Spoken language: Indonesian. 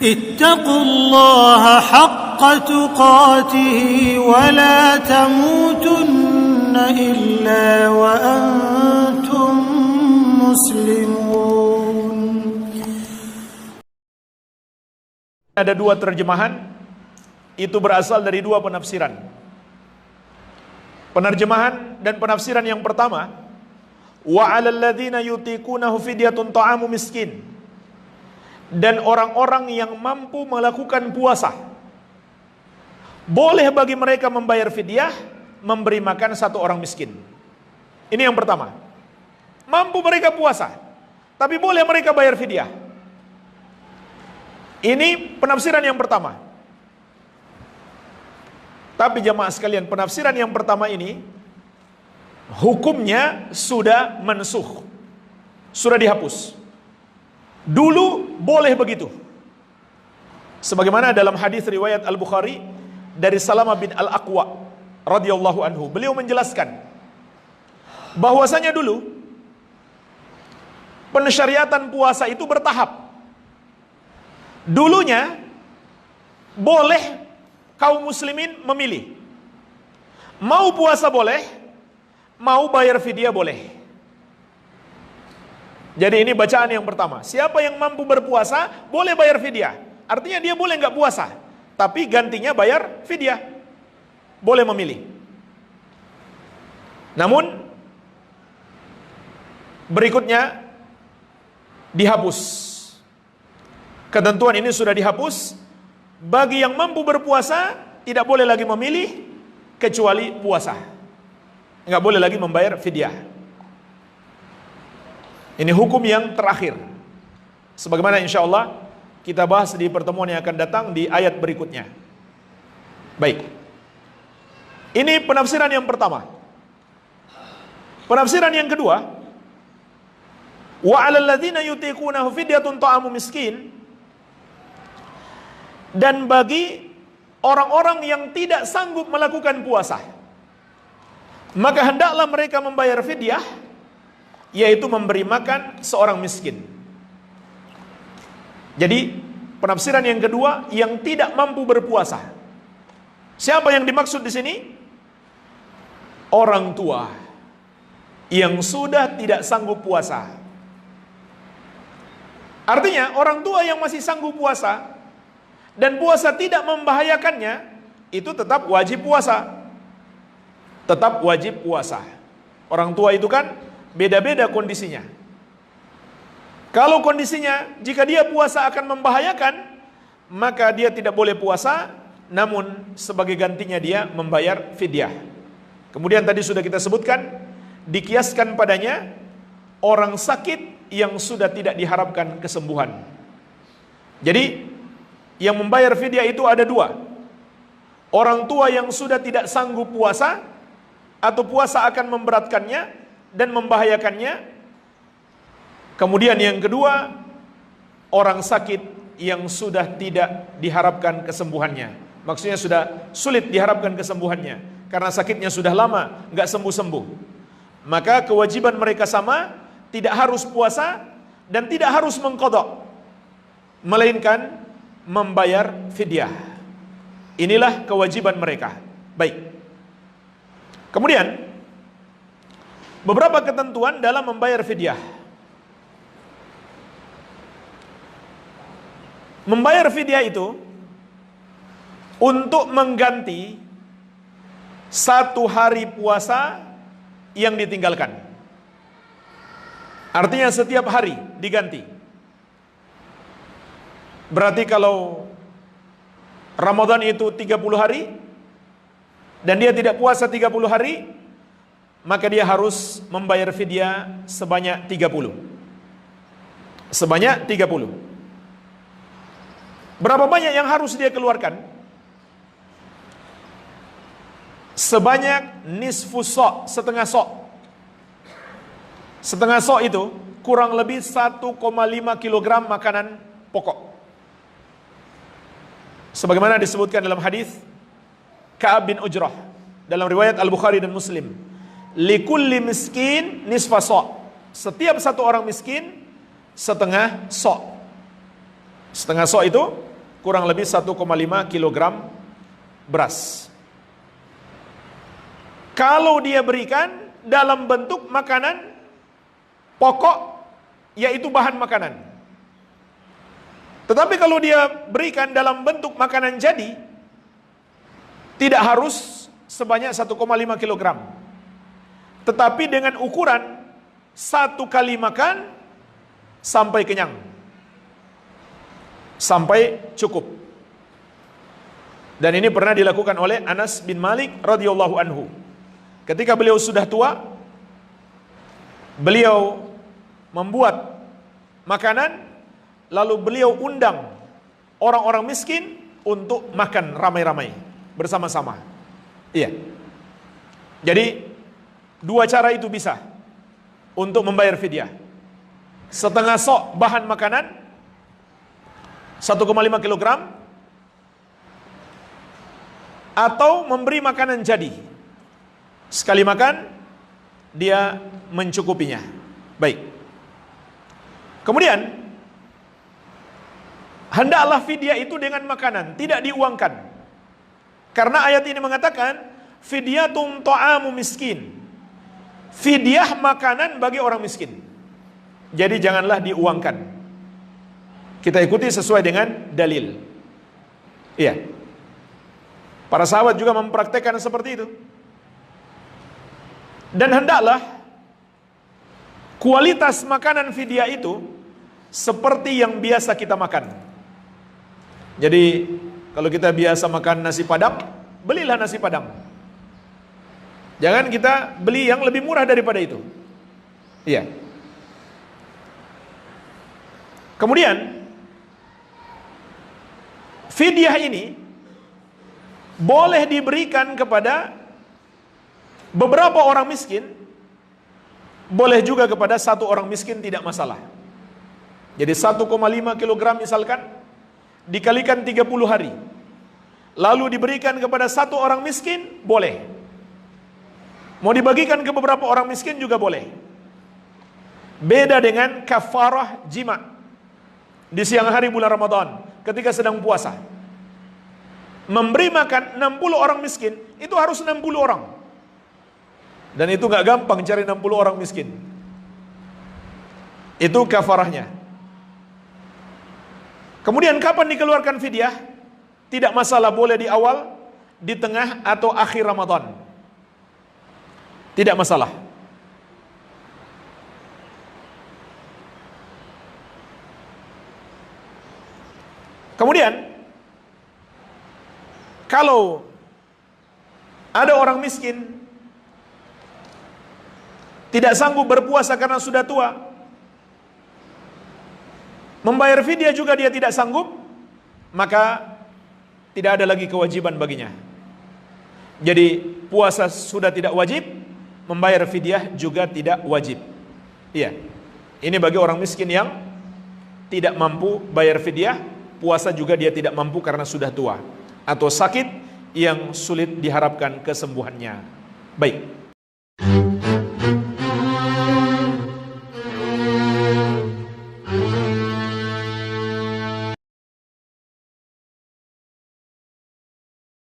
اتقوا الله حق تقاته ولا تموتن إلا وأنتم مسلمون. Ada dua terjemahan, itu berasal dari dua penafsiran. Penerjemahan dan penafsiran yang pertama, wa 'alal ladzina yutiqunahu fidyatun ta'amu miskin. Dan orang-orang yang mampu melakukan puasa, boleh bagi mereka membayar fidyah, memberi makan satu orang miskin. Ini yang pertama. Mampu mereka puasa, tapi boleh mereka bayar fidyah. Ini penafsiran yang pertama. Tapi jamaah sekalian, penafsiran yang pertama ini hukumnya sudah mansuh, sudah dihapus. Dulu boleh begitu. Sebagaimana dalam hadis riwayat Al-Bukhari dari Salamah bin Al-Aqwa radhiyallahu anhu, beliau menjelaskan bahwasanya dulu pensyariatan puasa itu bertahap. Dulunya boleh kaum muslimin memilih. Mau puasa boleh, mau bayar fidyah boleh. Jadi ini bacaan yang pertama. Siapa yang mampu berpuasa, boleh bayar fidyah. Artinya dia boleh nggak puasa, tapi gantinya bayar fidyah. Boleh memilih. Namun, berikutnya dihapus. Ketentuan ini sudah dihapus. Bagi yang mampu berpuasa, tidak boleh lagi memilih, kecuali puasa. Nggak boleh lagi membayar fidyah. Ini hukum yang terakhir. Sebagaimana insya Allah kita bahas di pertemuan yang akan datang di ayat berikutnya. Baik. Ini penafsiran yang pertama. Penafsiran yang kedua, wa 'alal ladzina yutiqunahu fidyatun ta'amu miskin. Dan bagi orang-orang yang tidak sanggup melakukan puasa, maka hendaklah mereka membayar fidyah, yaitu memberi makan seorang miskin. Jadi penafsiran yang kedua, yang tidak mampu berpuasa. Siapa yang dimaksud di sini? Orang tua yang sudah tidak sanggup puasa. Artinya orang tua yang masih sanggup puasa dan puasa tidak membahayakannya, itu tetap wajib puasa. Tetap wajib puasa. Orang tua itu kan beda-beda kondisinya. Kalau kondisinya jika dia puasa akan membahayakan, maka dia tidak boleh puasa, namun sebagai gantinya dia membayar fidyah. Kemudian tadi sudah kita sebutkan, dikiaskan padanya orang sakit yang sudah tidak diharapkan kesembuhan. Jadi yang membayar fidyah itu ada dua. Orang tua yang sudah tidak sanggup puasa, atau puasa akan memberatkannya dan membahayakannya. Kemudian yang kedua, orang sakit yang sudah tidak diharapkan kesembuhannya. Maksudnya sudah sulit diharapkan kesembuhannya karena sakitnya sudah lama nggak sembuh-sembuh. Maka kewajiban mereka sama, tidak harus puasa dan tidak harus mengqadha, melainkan membayar fidyah. Inilah kewajiban mereka. Baik. Kemudian beberapa ketentuan dalam membayar fidyah. Membayar fidyah itu untuk mengganti satu hari puasa yang ditinggalkan. Artinya setiap hari diganti. Berarti kalau Ramadan itu 30 hari dan dia tidak puasa 30 hari, maka dia harus membayar fidyah sebanyak 30. Sebanyak 30. Berapa banyak yang harus dia keluarkan? Sebanyak nisfu so', setengah so'. Setengah so' itu kurang lebih 1,5 kilogram makanan pokok. Sebagaimana disebutkan dalam hadis Ka'ab bin Ujrah dalam riwayat Al-Bukhari dan Muslim. Likulli miskin nisfa so'. Setiap satu orang miskin setengah so'. Setengah so' itu kurang lebih 1,5 kilogram beras. Kalau dia berikan dalam bentuk makanan pokok, yaitu bahan makanan. Tetapi kalau dia berikan dalam bentuk makanan jadi, tidak harus sebanyak 1,5 kilogram. Tetapi dengan ukuran 1 kali makan sampai kenyang, sampai cukup. Dan ini pernah dilakukan oleh Anas bin Malik radhiyallahu anhu. Ketika beliau sudah tua, beliau membuat makanan, lalu beliau undang orang-orang miskin untuk makan ramai-ramai bersama-sama. Iya. Jadi dua cara itu bisa untuk membayar fidyah. Setengah sok bahan makanan 1,5 kilogram, atau memberi makanan jadi. Sekali makan dia mencukupinya. Baik. Kemudian hendaklah fidyah itu dengan makanan, tidak diuangkan. Karena ayat ini mengatakan fidyatun ta'amu miskin. Fidyah makanan bagi orang miskin. Jadi janganlah diuangkan. Kita ikuti sesuai dengan dalil. Iya. Para sahabat juga mempraktekkan seperti itu. Dan hendaklah kualitas makanan fidyah itu seperti yang biasa kita makan. Jadi kalau kita biasa makan nasi padang, belilah nasi padang. Jangan kita beli yang lebih murah daripada itu. Iya. Kemudian fidyah ini boleh diberikan kepada beberapa orang miskin, boleh juga kepada satu orang miskin, tidak masalah. Jadi 1,5 kilogram misalkan dikalikan 30 hari, lalu diberikan kepada satu orang miskin, boleh. Mau dibagikan ke beberapa orang miskin juga boleh. Beda dengan kafarah jima di siang hari bulan Ramadan ketika sedang puasa. Memberi makan 60 orang miskin, itu harus 60 orang. Dan itu gak gampang cari 60 orang miskin. Itu kafarahnya. Kemudian kapan dikeluarkan fidyah? Tidak masalah, boleh di awal, di tengah, atau akhir Ramadan. Tidak masalah. Kemudian kalau ada orang miskin tidak sanggup berpuasa karena sudah tua, membayar fidyah juga dia tidak sanggup, maka tidak ada lagi kewajiban baginya. Jadi puasa sudah tidak wajib, membayar fidyah juga tidak wajib. Iya. Ini bagi orang miskin yang tidak mampu bayar fidyah, puasa juga dia tidak mampu karena sudah tua atau sakit yang sulit diharapkan kesembuhannya. Baik.